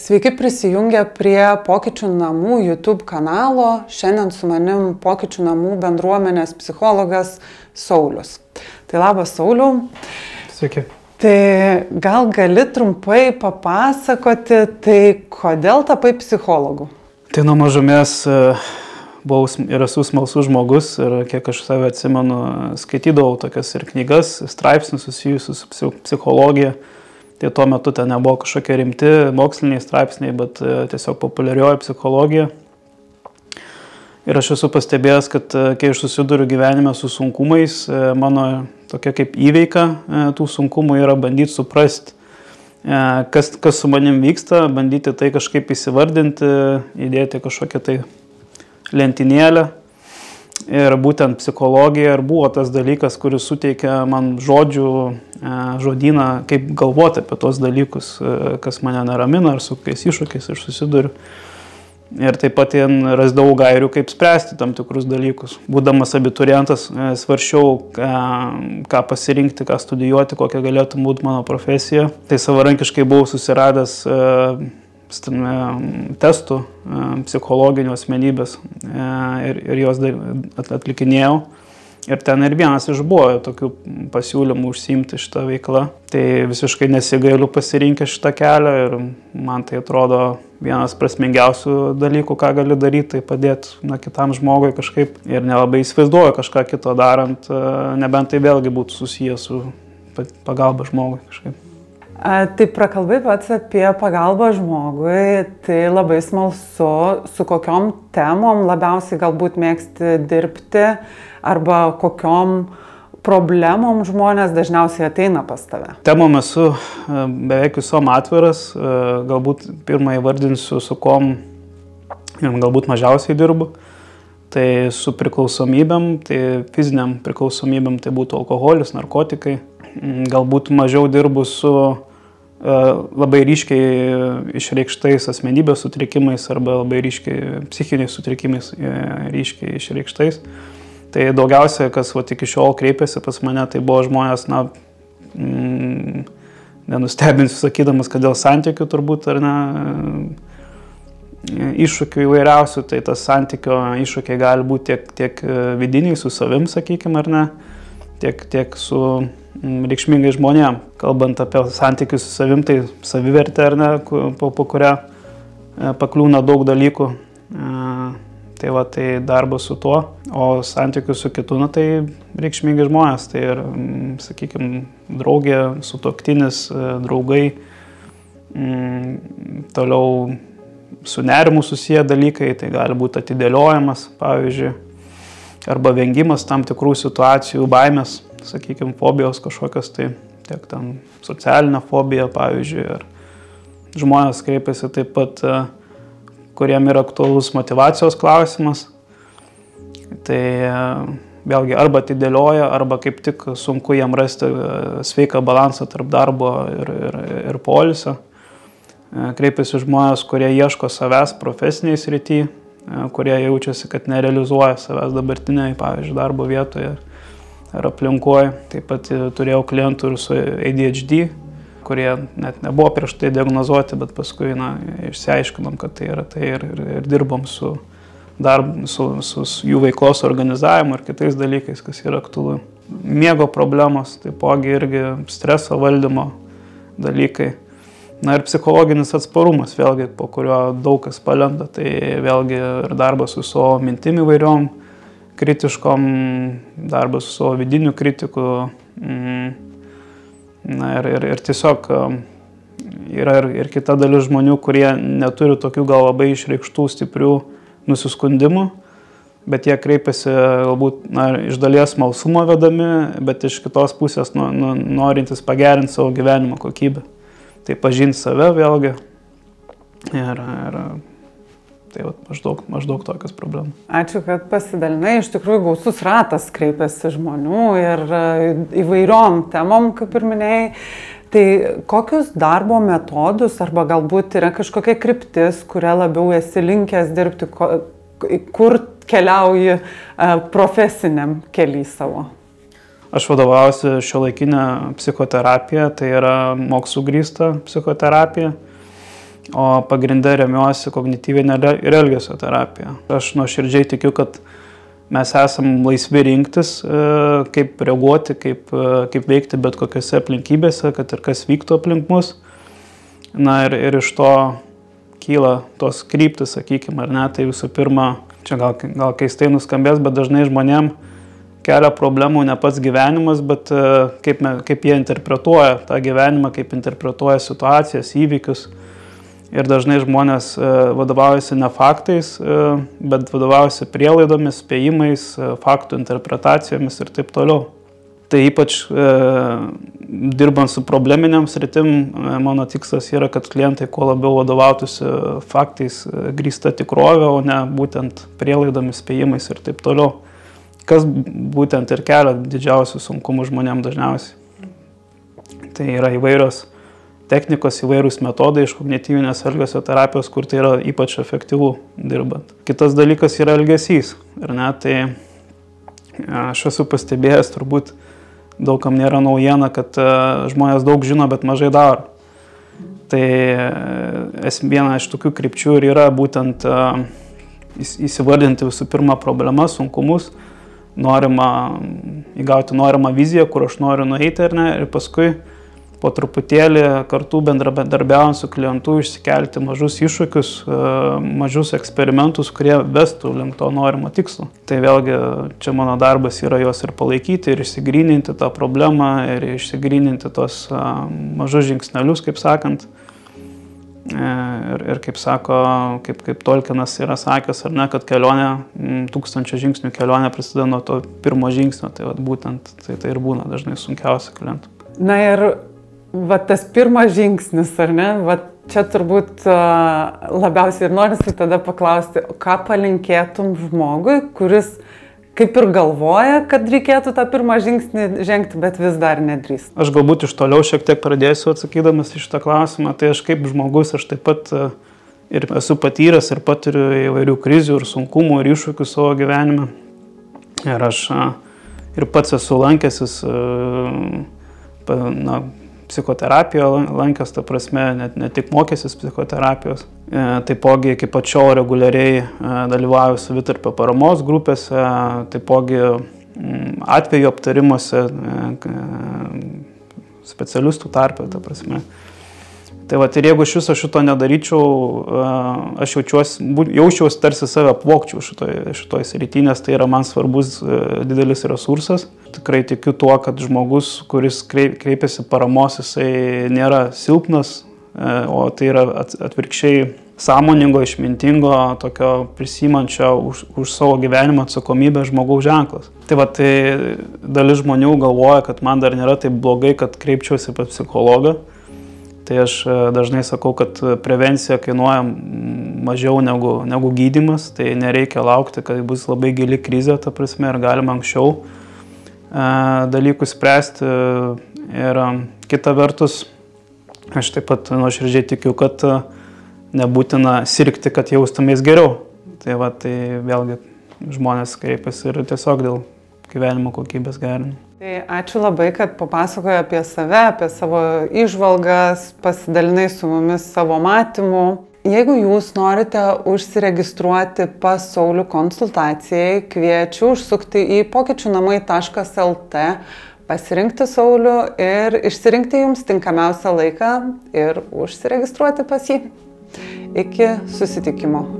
Sveiki prisijungę prie Pokyčių namų YouTube kanalo. Šiandien su manim Pokyčių namų bendruomenės psichologas Saulius. Tai labas, Sauliau. Sveiki. Tai gal gali trumpai papasakoti, tai kodėl tapai psichologu? Tai nuo mažumės buvau ir esu smalsus žmogus ir kiek aš save atsimenu, skaitydavau tokias ir knygas, straipsnius susijusius su psichologija. Tai tuo metu ten nebuvo kažkokie rimti moksliniai straipsniai, bet tiesiog populiarioji psichologija. Ir aš esu pastebėjęs, kad kai aš susiduriu gyvenime su sunkumais, mano tokia kaip įveika tų sunkumų yra bandyti suprasti, kas su manim vyksta, bandyti tai kažkaip įsivardinti, įdėti kažkokią tai lentynėlę. Ir būtent psichologija ir buvo tas dalykas, kuris suteikia man žodyną, kaip galvoti apie tos dalykus, kas mane neramina ar su kokiais iššūkiais aš susiduriu. Ir taip pat rasdavau gairių, kaip spręsti tam tikrus dalykus. Būdamas abiturientas, svarsčiau, ką pasirinkti, ką studijuoti, kokia galėtų būti mano profesija. Tai savarankiškai buvau susiradęs testų psichologinių asmenybės ir juos atlikinėjau. Ir ten ir vienas iš buvo tokių pasiūlymų užsiimti šitą veiklą. Tai visiškai nesigailiu pasirinkę šitą kelią ir man tai atrodo vienas prasmingiausių dalykų, ką gali daryti, tai padėti kitam žmogui kažkaip. Ir nelabai įsivaizduoju kažką kito darant, nebent tai vėlgi būtų susijęs su pagalba žmogui kažkaip. Tai prakalbai pats apie pagalbą žmogui, tai labai smalsu, su kokiom temom labiausiai galbūt mėgsti dirbti arba kokiom problemom žmonės dažniausiai ateina pas tave. Temom esu beveik visom atviras, galbūt pirmą įvardinsiu, su kom galbūt mažiausiai dirbu. Tai su priklausomybėm, tai fiziniam priklausomybėm, tai būtų alkoholis, narkotikai. Galbūt mažiau dirbu su labai ryškiai išreikštais asmenybės sutrikimais arba labai ryškiai psichiniais sutrikimais ryškiai išreikštais. Tai daugiausia, kas iki šiol kreipėsi pas mane, tai buvo žmonės, nenustebinsiu sakydamas, kad dėl santykių turbūt ar ne, iššūkių įvairiausių, tai tas santykio iššūkiai gali būti tiek vidiniai su savim, sakykime, ar ne, tiek su reikšmingai žmonėm. Kalbant apie santykius su savim, tai savivertė, ar ne, po kurią pakliūna daug dalykų. Tai darbas su tuo, o santykius su kitu, tai reikšmingai žmonės. Tai ir, sakykime, draugė, sutuoktinis, draugai, toliau su nerimu susiję dalykai, tai gali būti atidėliojimas, pavyzdžiui, arba vengimas tam tikrų situacijų, baimės, sakykime, fobijos kažkokios, tai tiek ten socialinė fobija, pavyzdžiui, ar žmonės kreipiasi taip pat, kuriem yra aktualus motyvacijos klausimas. Tai vėlgi arba atidėlioja, arba kaip tik sunku jam rasti sveiką balansą tarp darbo ir poilsio. Kreipiasi žmonės, kurie ieško savęs profesiniai srity, kurie jaučiasi, kad nerealizuoja savęs dabartiniai, pavyzdžiui, darbo vietoje ar aplinkoje. Taip pat turėjau klientų ir su ADHD, kurie net nebuvo prieš tai diagnozuoti, bet paskui išsiaiškinom, kad tai yra tai ir dirbom su jų veiklos organizavimu ir kitais dalykais, kas yra aktualu. Miego problemos, taipogi irgi streso valdymo dalykai. Ir psichologinis atsparumas, vėlgi, po kurio daug kas palenda, tai vėlgi ir darbas su savo mintim įvairiom, kritiškom, darbas su savo vidiniu kritiku. Ir tiesiog yra ir kita dalis žmonių, kurie neturi tokių gal labai išreikštų stiprių nusiskundimų, bet jie kreipiasi galbūt iš dalies smalsumo vedami, bet iš kitos pusės norintys pagerinti savo gyvenimo kokybę. Tai pažinti save vėlgi ir tai maždaug tokios problemos. Ačiū, kad pasidalinai. Iš tikrųjų gausus ratas kreipiasi žmonių ir įvairiom temom, kaip ir minėjai. Tai kokius darbo metodus arba galbūt yra kažkokia kryptis, kuria labiau esi linkęs dirbti, kur keliauji profesiniam kely savo? Aš vadovausiu šiuolaikinę psichoterapiją, tai yra mokslų grįsta psichoterapija. o pagrinde remiuosi kognityvinė ir elgesio terapija. Aš nuoširdžiai tikiu, kad mes esam laisvi rinktis, kaip reaguoti, kaip veikti bet kokiose aplinkybėse, kad ir kas vyktų aplink mus. Na ir iš to kyla tos kryptis, sakykime, ar ne, tai visų pirma, čia gal keistai nuskambės, bet dažnai žmonėm kelia problemų ne pats gyvenimas, bet kaip jie interpretuoja tą gyvenimą, kaip interpretuoja situacijas, įvykius. Ir dažnai žmonės vadovaujasi ne faktais, bet vadovaujasi prielaidomis, spėjimais, faktų interpretacijomis ir taip toliau. Tai ypač dirbant su probleminiam sritim, mano tikslas yra, kad klientai kuo labiau vadovautųsi faktais grįsta tikrovė, o ne būtent prielaidomis, spėjimais ir taip toliau. Kas būtent ir kelia didžiausių sunkumų žmonėm dažniausiai. Tai yra įvairios technikos, įvairūs metodai iš kognityvinės elgesio terapijos, kur tai yra ypač efektyvu dirbant. Kitas dalykas yra elgesys. Ir tai aš esu pastebėjęs, turbūt daugam nėra naujiena, kad žmonės daug žino, bet mažai daro. Tai viena iš tokių krypčių ir yra būtent įsivardinti visų pirma problemas, sunkumus, įgauti norimą viziją, kur aš noriu nueiti ir paskui po truputėlį kartu bendradarbiaujant su klientu išsikelti mažus iššūkius, mažus eksperimentus, kurie vestų link to norimo tikslo. Tai vėlgi čia mano darbas yra juos ir palaikyti, ir išsigryninti tą problemą, ir išsigryninti tos mažus žingsnelius, kaip sakant. Ir kaip sako, kaip Tolkienas yra sakęs, ar ne, kad kelionė, 1000 žingsnių kelionė prasideda nuo to pirmo žingsnio, tai būtent tai ir būna dažnai sunkiausia klientų. Na ir tas pirmas žingsnis, ar ne, čia turbūt labiausiai ir norisi tada paklausti, ką palinkėtum žmogui, kuris kaip ir galvoja, kad reikėtų tą pirmą žingsnį žengti, bet vis dar nedrįsta. Aš galbūt iš toliau šiek tiek pradėsiu atsakydamas į šitą klausimą. Tai aš kaip žmogus, aš taip pat ir esu patyręs ir patiriu įvairių krizių ir sunkumų ir iššūkių savo gyvenime. Ir aš ir pats esu lankęsis psichoterapiją lankęs, ta prasme, ne tik mokęsis psichoterapijos. Taipogi iki pačiol reguliariai dalyvauju savitarpio paramos grupėse, taipogi atveju aptarimuose specialistų tarpe, ta prasme. Tai ir jeigu iš viso šito nedaryčiau, aš jaučiausi tarsi save apvogčiau šitoj srity, nes tai yra man svarbus didelis resursas. Tikrai tikiu tuo, kad žmogus, kuris kreipiasi paramos, jisai nėra silpnas, o tai yra atvirkščiai sąmoningo, išmintingo, tokio prisiimančio už savo gyvenimą atsakomybę žmogaus ženklas. Tai dalis žmonių galvoja, kad man dar nėra taip blogai, kad kreipčiausi pas psichologą. Tai aš dažnai sakau, kad prevencija kainuoja mažiau negu gydymas, tai nereikia laukti, kad bus labai gili krizė, ta prasme, ir galima anksčiau dalykus spręsti. Ir kita vertus, aš taip pat nuoširdžiai tikiu, kad nebūtina sirgti, kad jaustumės geriau. Tai vėlgi žmonės kreipiasi ir tiesiog dėl gyvenimo kokybės gerinimo. Tai ačiū labai, kad papasakojo apie save, apie savo įžvalgas, pasidalinai su mumis savo matymu. Jeigu jūs norite užsiregistruoti pas Saulių konsultacijai, kviečiu užsukti į pokyčiunamai.lt, pasirinkti Saulių ir išsirinkti jums tinkamiausią laiką ir užsiregistruoti pas jį. Iki susitikimo.